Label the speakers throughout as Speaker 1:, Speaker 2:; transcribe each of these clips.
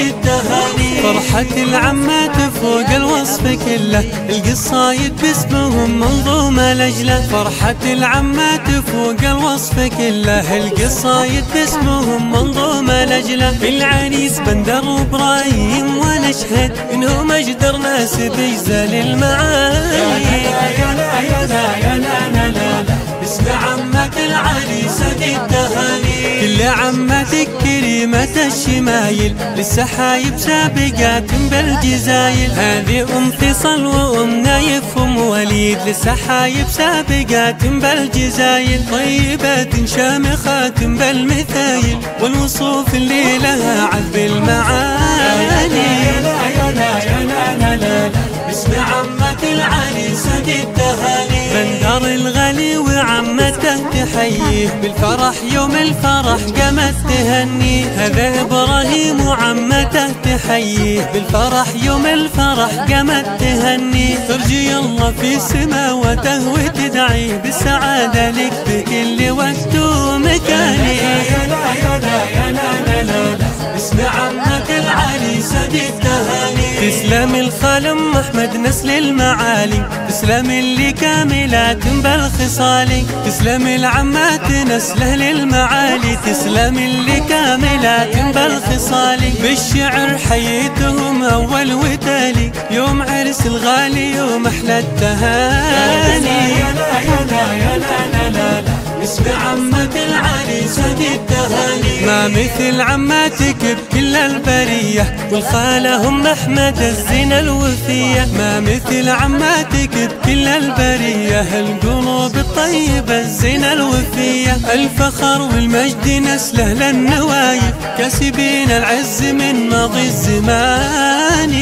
Speaker 1: التهاني. فرحة العمات فوق الوصف كله، القصايد باسمهم منظومة لجله. فرحة العمات فوق الوصف كله، القصايد باسمهم منظومة لجله. العريس بندر وابراهيم ونشهد انهم اجدر ناس بجزال المعاني. يا لا يا لا يا لا لا لا، باسم عمة العريس دي التهاني. كل عمتك كريمة الشمايل، للسحايب سابقات بالجزايل. هذه ام فيصل وام نايف وام وليد، للسحايب سابقات بالجزايل. طيبات شامخات بالمثايل، والوصوف اللي لها عذب المعاني. يا لا يا لا يا لا لا لا، باسم عمة العريس دي التهاني. بندر الغالي وعمته تحييه، بالفرح يوم الفرح قامت تهني. هذا ابراهيم وعمته تحييه، بالفرح يوم الفرح قامت تهني. ترجي الله في سماوته وتدعيه، بالسعادة لك بكل وقت ومكاني. يا لا يا لا يا لا لا لا، باسم عمة العريس دي التهاني. تسلم الخالم احمد نسل المعالي، تسلم اللي كاملات بالخصالي. تسلم العمات نسله للمعالي، تسلم اللي كاملات بالخصالي. بالشعر حييتهم اول وتالي، يوم عرس الغالي يوم احلى التهاني. يا لا يا لا يا لا لا لا لا، باسم عمة العريس دي التهاني. ما مثل عماتك بكل البرية، والخالة هم أحمد الزينة الوفية. ما مثل عماتك بكل البرية، القلوب الطيبة الزينة الوفية. الفخر والمجد نسله للنوايف، كاسبين العز من ماضي الزمان.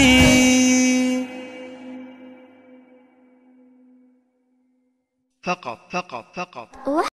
Speaker 2: فقط